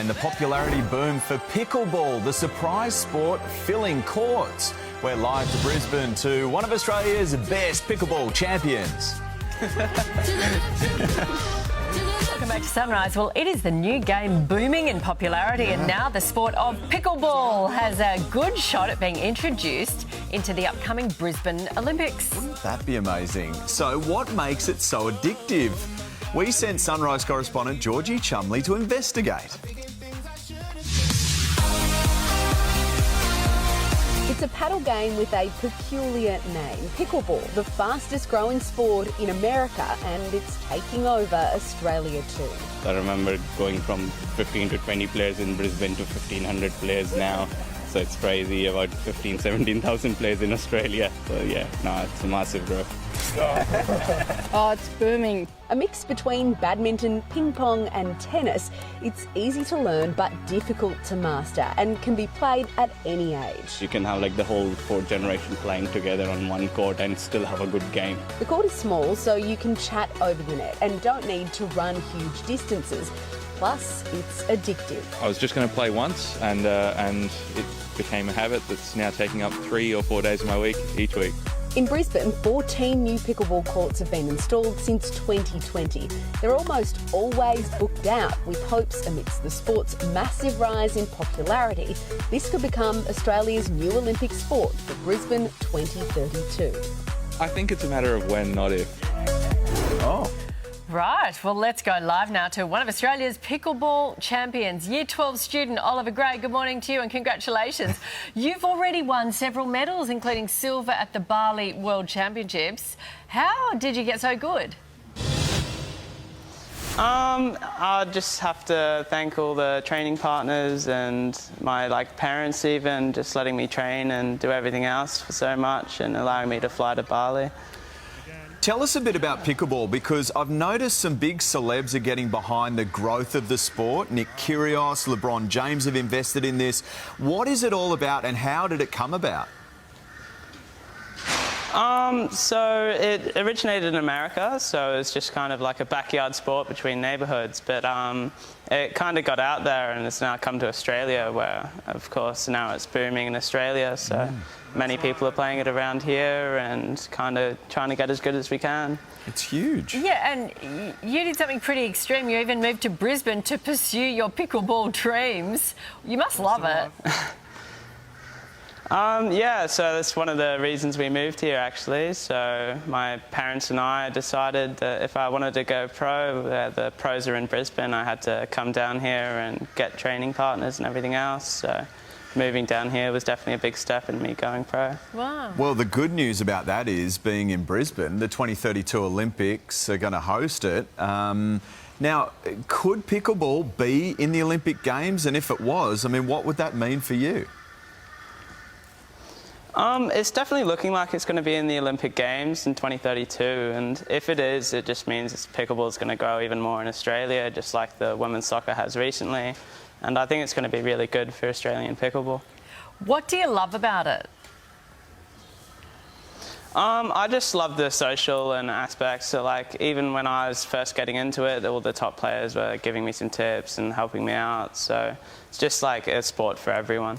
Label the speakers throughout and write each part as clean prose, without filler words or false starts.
Speaker 1: And the popularity boom for pickleball, the surprise sport filling courts. We're live to Brisbane to one of Australia's best pickleball champions.
Speaker 2: Welcome back to Sunrise. Well, it is the new game booming in popularity, and now the sport of pickleball has a good shot at being introduced into the upcoming Brisbane Olympics.
Speaker 1: Wouldn't that be amazing? So what makes it so addictive? We sent Sunrise correspondent Georgie Chumley to investigate.
Speaker 3: It's a paddle game with a peculiar name, pickleball, the fastest growing sport in America, and it's taking over Australia too.
Speaker 4: I remember going from 15 to 20 players in Brisbane to 1,500 players now. So it's crazy, about 17,000 players in Australia. So yeah, no, it's a massive growth.
Speaker 5: Oh, it's booming.
Speaker 3: A mix between badminton, ping pong and tennis. It's easy to learn but difficult to master and can be played at any age.
Speaker 4: You can have like the whole fourth generation playing together on one court and still have a good game.
Speaker 3: The court is small, so you can chat over the net and don't need to run huge distances. Plus, it's addictive.
Speaker 6: I was just going to play once and it became a habit that's now taking up 3 or 4 days of my week each week.
Speaker 3: In Brisbane, 14 new pickleball courts have been installed since 2020. They're almost always booked out, with hopes amidst the sport's massive rise in popularity, this could become Australia's new Olympic sport for Brisbane 2032.
Speaker 6: I think it's a matter of when, not if.
Speaker 1: Oh.
Speaker 2: Right, well, let's go live now to one of Australia's pickleball champions, Year 12 student Oliver Gray. Good morning to you and congratulations. You've already won several medals, including silver at the Bali World Championships. How did you get so good?
Speaker 7: I just have to thank all the training partners and my parents even, just letting me train and do everything else for so much and allowing me to fly to Bali.
Speaker 1: Tell us a bit about pickleball, because I've noticed some big celebs are getting behind the growth of the sport. Nick Kyrgios, LeBron James have invested in this. What is it all about and how did it come about?
Speaker 7: So it originated in America, so it's just kind of like a backyard sport between neighbourhoods, but it kind of got out there and it's now come to Australia, where of course now it's booming in Australia, so many people are playing it around here and kind of trying to get as good as we can.
Speaker 1: It's huge.
Speaker 2: Yeah, and you did something pretty extreme. You even moved to Brisbane to pursue your pickleball dreams. You must love it.
Speaker 7: Yeah, so that's one of the reasons we moved here, actually. So my parents and I decided that if I wanted to go pro, the pros are in Brisbane, I had to come down here and get training partners and everything else. So moving down here was definitely a big step in me going pro.
Speaker 2: Wow.
Speaker 1: Well, the good news about that is, being in Brisbane, the 2032 Olympics are going to host it. Now, could pickleball be in the Olympic Games? And if it was, I mean, what would that mean for you?
Speaker 7: It's definitely looking like it's going to be in the Olympic Games in 2032, and if it is, it just means pickleball is going to grow even more in Australia, just like the women's soccer has recently, and I think it's going to be really good for Australian pickleball.
Speaker 2: What do you love about it?
Speaker 7: I just love the social and aspects. So even when I was first getting into it, all the top players were giving me some tips and helping me out, so it's just like a sport for everyone.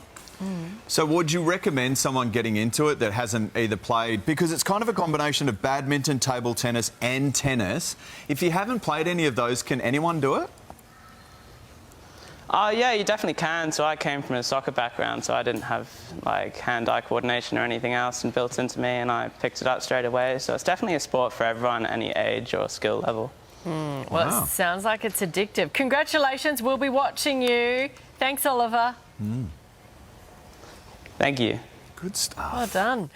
Speaker 1: So would you recommend someone getting into it that hasn't either played, because it's kind of a combination of badminton, table tennis and tennis. If you haven't played any of those, can anyone do it?
Speaker 7: Yeah, you definitely can. So I came from a soccer background, so I didn't have hand-eye coordination or anything else and built into me, and I picked it up straight away. So it's definitely a sport for everyone, any age or skill level.
Speaker 2: Well,
Speaker 1: Wow.
Speaker 2: It sounds like it's addictive. Congratulations, we'll be watching you. Thanks, Oliver.
Speaker 7: Thank you.
Speaker 1: Good stuff.
Speaker 2: Well done.